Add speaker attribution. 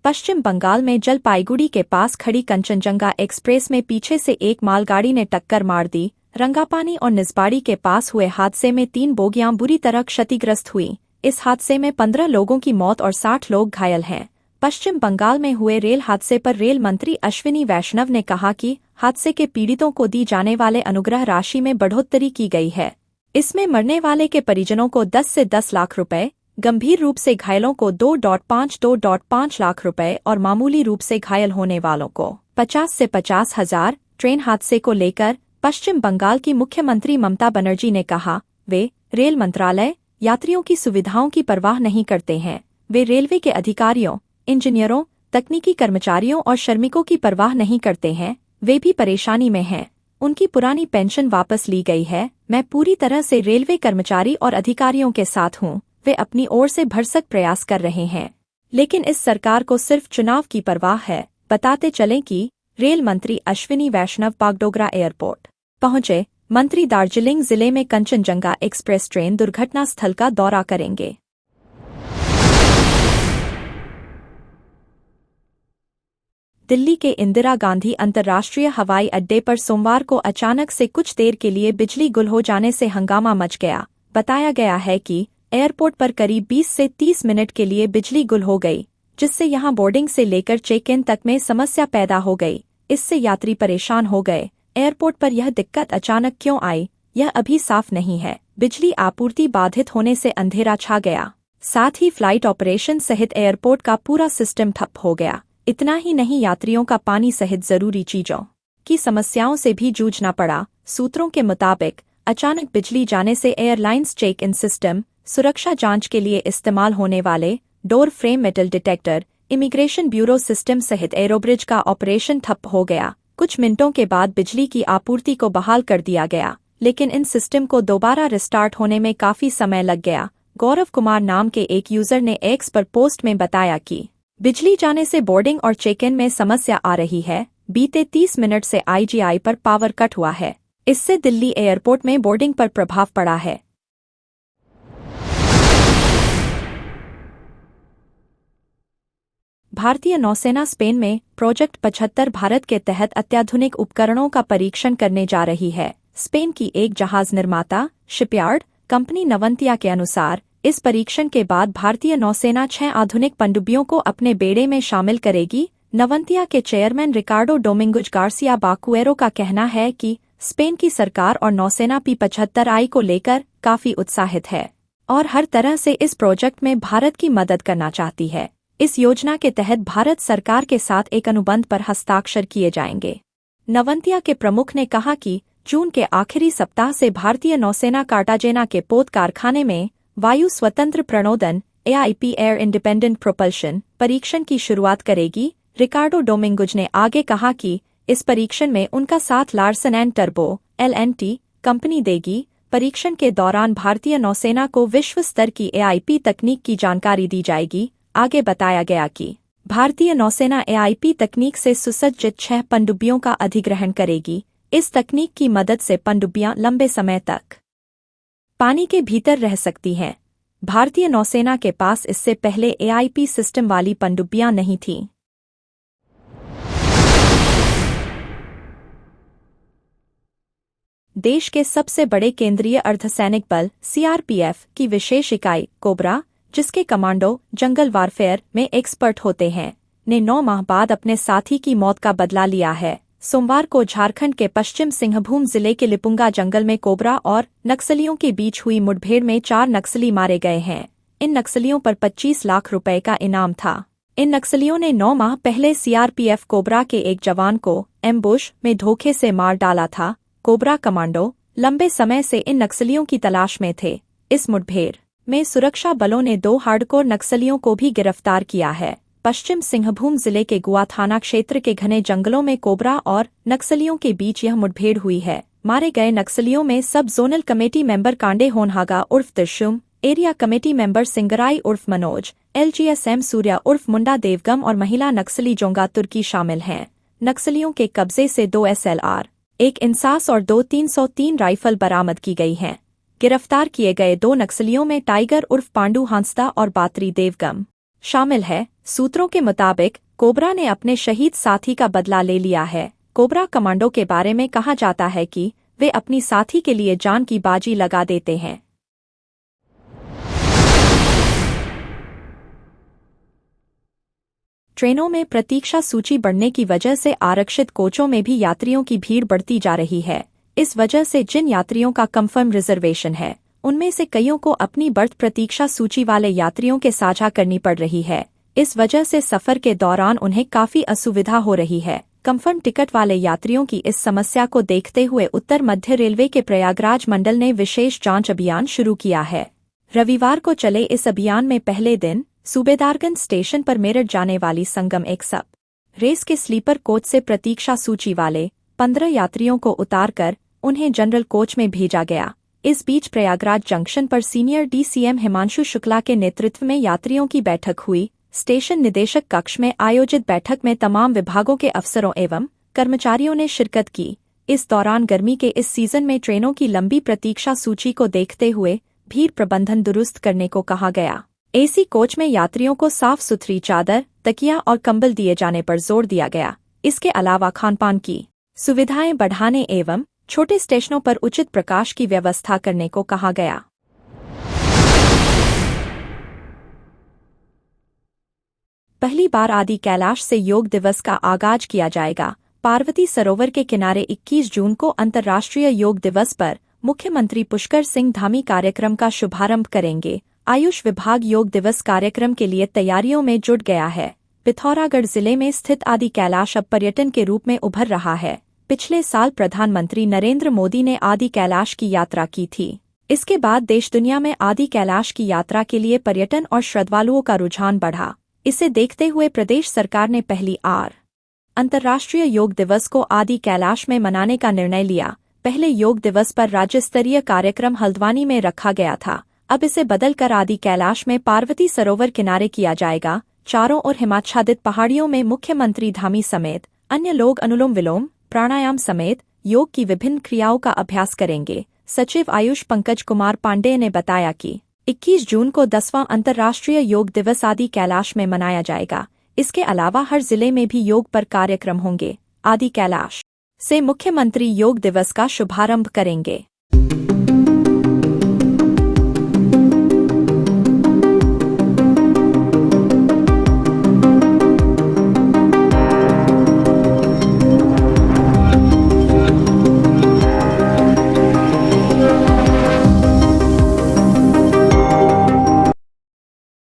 Speaker 1: पश्चिम बंगाल में जलपाईगुड़ी के पास खड़ी कंचनजंगा एक्सप्रेस में पीछे से एक मालगाड़ी ने टक्कर मार दी। रंगापानी और निजबाड़ी के पास हुए हादसे में 3 बोगियां बुरी तरह क्षतिग्रस्त हुई। इस हादसे में 15 लोगों की मौत और 60 लोग घायल हैं। पश्चिम बंगाल में हुए रेल हादसे पर रेल मंत्री अश्विनी वैष्णव ने कहा कि हादसे के पीड़ितों को दी जाने वाले अनुग्रह राशि में बढ़ोतरी की गई है। इसमें मरने वाले के परिजनों को 10 से 10 लाख रुपए, गंभीर रूप से घायलों को 2.5 लाख रुपए और मामूली रूप से घायल होने वालों को 50 से 50 हजार। ट्रेन हादसे को लेकर पश्चिम बंगाल की मुख्यमंत्री ममता बनर्जी ने कहा, वे रेल मंत्रालय यात्रियों की सुविधाओं की परवाह नहीं करते हैं। वे रेलवे के अधिकारियों, इंजीनियरों, तकनीकी कर्मचारियों और श्रमिकों की परवाह नहीं करते हैं। वे भी परेशानी में हैं। उनकी पुरानी पेंशन वापस ली गई है। मैं पूरी तरह से रेलवे कर्मचारी और अधिकारियों के साथ हूँ। वे अपनी ओर से भरसक प्रयास कर रहे हैं, लेकिन इस सरकार को सिर्फ चुनाव की परवाह है। बताते चलें कि रेल मंत्री अश्विनी वैष्णव बागडोगरा एयरपोर्ट पहुंचे। मंत्री दार्जिलिंग जिले में कंचनजंगा एक्सप्रेस ट्रेन दुर्घटना स्थल का दौरा करेंगे। दिल्ली के इंदिरा गांधी अंतर्राष्ट्रीय हवाई अड्डे पर सोमवार को अचानक से कुछ देर के लिए बिजली गुल हो जाने से हंगामा मच गया। बताया गया है कि एयरपोर्ट पर करीब 20 से 30 मिनट के लिए बिजली गुल हो गई, जिससे यहां बोर्डिंग से लेकर चेक इन तक में समस्या पैदा हो गई। इससे यात्री परेशान हो गए। एयरपोर्ट पर यह दिक्कत अचानक क्यों आई, यह अभी साफ नहीं है। बिजली आपूर्ति बाधित होने से अंधेरा छा गया। साथ ही फ्लाइट ऑपरेशन सहित एयरपोर्ट का पूरा सिस्टम ठप हो गया। इतना ही नहीं, यात्रियों का पानी सहित जरूरी चीजों की समस्याओं से भी जूझना पड़ा। सूत्रों के मुताबिक अचानक बिजली जाने से एयरलाइंस चेक इन सिस्टम, सुरक्षा जांच के लिए इस्तेमाल होने वाले door frame metal detector, immigration bureau system सहित एरोब्रिज का ऑपरेशन ठप हो गया। कुछ मिनटों के बाद बिजली की आपूर्ति को बहाल कर दिया गया, लेकिन इन सिस्टम को दोबारा रिस्टार्ट होने में काफी समय लग गया। गौरव कुमार नाम के एक यूजर ने एक्स पर पोस्ट में बताया कि बिजली जाने से बोर्डिंग और चेक इन में समस्या आ रही है। बीते 30 मिनट से आईजीआई पर पावर कट हुआ है। इससे दिल्ली एयरपोर्ट में बोर्डिंग पर प्रभाव पड़ा है। भारतीय नौसेना स्पेन में प्रोजेक्ट 75 भारत के तहत अत्याधुनिक उपकरणों का परीक्षण करने जा रही है। स्पेन की एक जहाज निर्माता शिपयार्ड कंपनी नवंतिया के अनुसार इस परीक्षण के बाद भारतीय नौसेना 6 आधुनिक पनडुब्बियों को अपने बेड़े में शामिल करेगी। नवंतिया के चेयरमैन रिकार्डो डोमिंगुज गार्सिया बाकुएरो का कहना है कि स्पेन की सरकार और नौसेना P75I को लेकर काफी उत्साहित है और हर तरह से इस प्रोजेक्ट में भारत की मदद करना चाहती है। इस योजना के तहत भारत सरकार के साथ एक अनुबंध पर हस्ताक्षर किए जाएंगे। नवंतिया के प्रमुख ने कहा कि जून के आखिरी सप्ताह से भारतीय नौसेना कार्टाजेना के पोत कारखाने में वायु स्वतंत्र प्रणोदन AIP एयर इंडिपेंडेंट प्रोपल्शन परीक्षण की शुरुआत करेगी। रिकार्डो डोमिंगुज ने आगे कहा कि इस परीक्षण में उनका साथ Larsen and turbo LNT company देगी। परीक्षण के दौरान भारतीय नौसेना को विश्व स्तर की AIP तकनीक की जानकारी दी जाएगी। आगे बताया गया कि भारतीय नौसेना AIP तकनीक से सुसज्जित 6 पनडुब्बियों का अधिग्रहण करेगी। इस तकनीक की मदद से पनडुब्बियां लंबे समय तक पानी के भीतर रह सकती हैं। भारतीय नौसेना के पास इससे पहले AIP सिस्टम वाली पनडुब्बियां नहीं थीं। देश के सबसे बड़े केंद्रीय अर्धसैनिक बल CRPF की विशेष इकाई कोबरा, जिसके कमांडो जंगल वारफेयर में एक्सपर्ट होते हैं, ने 9 माह बाद अपने साथी की मौत का बदला लिया है। सोमवार को झारखंड के पश्चिम सिंहभूम जिले के लिपुंगा जंगल में कोबरा और नक्सलियों के बीच हुई मुठभेड़ में 4 नक्सली मारे गए हैं। इन नक्सलियों पर 25 लाख रुपए का इनाम था। इन नक्सलियों ने 9 माह पहले CRPF कोबरा के एक जवान को एम्बुश में धोखे से मार डाला था। कोबरा कमांडो लंबे समय से इन नक्सलियों की तलाश में थे। इस मुठभेड़ में सुरक्षा बलों ने 2 हार्डकोर नक्सलियों को भी गिरफ्तार किया है। पश्चिम सिंहभूम जिले के गुआ थाना क्षेत्र के घने जंगलों में कोबरा और नक्सलियों के बीच यह मुठभेड़ हुई है। मारे गए नक्सलियों में सब जोनल कमेटी मेंबर कांडे होनहागा उर्फ त्रिशुम, एरिया कमेटी मेंबर सिंगराई उर्फ मनोज, LGSM सूर्या उर्फ मुंडा देवगम और महिला नक्सली जोंगा तुर्की शामिल हैं। नक्सलियों के कब्जे से 2 SLR, 1 इंसास और 2 303 राइफल बरामद की गई हैं। गिरफ्तार किए गए 2 नक्सलियों में टाइगर उर्फ पांडू हांसदा और बातरी देवगम शामिल है। सूत्रों के मुताबिक कोबरा ने अपने शहीद साथी का बदला ले लिया है। कोबरा कमांडो के बारे में कहा जाता है कि वे अपनी साथी के लिए जान की बाजी लगा देते हैं। ट्रेनों में प्रतीक्षा सूची बढ़ने की वजह से आरक्षित कोचों में भी यात्रियों की भीड़ बढ़ती जा रही है। इस वजह से जिन यात्रियों का कंफर्म रिजर्वेशन है, उनमें से कईयों को अपनी बर्थ प्रतीक्षा सूची वाले यात्रियों के साझा करनी पड़ रही है। इस वजह से सफर के दौरान उन्हें काफी असुविधा हो रही है। कंफर्म टिकट वाले यात्रियों की इस समस्या को देखते हुए उत्तर मध्य रेलवे के प्रयागराज मंडल ने विशेष जांच अभियान शुरू किया है। रविवार को चले इस अभियान में पहले दिन सूबेदारगंज स्टेशन पर मेरठ जाने वाली संगम एक्सप्रेस के स्लीपर कोच से प्रतीक्षा सूची वाले 15 यात्रियों को उतारकर उन्हें जनरल कोच में भेजा गया। इस बीच प्रयागराज जंक्शन पर सीनियर डीसीएम हिमांशु शुक्ला के नेतृत्व में यात्रियों की बैठक हुई। स्टेशन निदेशक कक्ष में आयोजित बैठक में तमाम विभागों के अफसरों एवं कर्मचारियों ने शिरकत की। इस दौरान गर्मी के इस सीजन में ट्रेनों की लंबी प्रतीक्षा सूची को देखते हुए भीड़ प्रबंधन दुरुस्त करने को कहा गया। एसी कोच में यात्रियों को साफ सुथरी चादर, तकिया और कंबल दिए जाने पर जोर दिया गया। इसके अलावा खानपान की सुविधाएं बढ़ाने एवं छोटे स्टेशनों पर उचित प्रकाश की व्यवस्था करने को कहा गया। पहली बार आदि कैलाश से योग दिवस का आगाज किया जाएगा। पार्वती सरोवर के किनारे 21 जून को अंतर्राष्ट्रीय योग दिवस पर मुख्यमंत्री पुष्कर सिंह धामी कार्यक्रम का शुभारंभ करेंगे। आयुष विभाग योग दिवस कार्यक्रम के लिए तैयारियों में जुट गया है। पिथौरागढ़ जिले में स्थित आदि कैलाश अब पर्यटन के रूप में उभर रहा है। पिछले साल प्रधानमंत्री नरेंद्र मोदी ने आदि कैलाश की यात्रा की थी। इसके बाद देश दुनिया में आदि कैलाश की यात्रा के लिए पर्यटन और श्रद्धालुओं का रुझान बढ़ा। इसे देखते हुए प्रदेश सरकार ने पहली अंतर्राष्ट्रीय योग दिवस को आदि कैलाश में मनाने का निर्णय लिया। पहले योग दिवस पर राज्य स्तरीय कार्यक्रम हल्द्वानी में रखा गया था। अब इसे बदलकर आदि कैलाश में पार्वती सरोवर किनारे किया जाएगा। चारों ओर हिमाच्छादित पहाड़ियों में मुख्यमंत्री धामी समेत अन्य लोग अनुलोम विलोम, प्राणायाम समेत योग की विभिन्न क्रियाओं का अभ्यास करेंगे। सचिव आयुष पंकज कुमार पांडेय ने बताया कि 21 जून को 10वां अंतर्राष्ट्रीय योग दिवस आदि कैलाश में मनाया जाएगा। इसके अलावा हर जिले में भी योग पर कार्यक्रम होंगे। आदि कैलाश से मुख्यमंत्री योग दिवस का शुभारंभ करेंगे।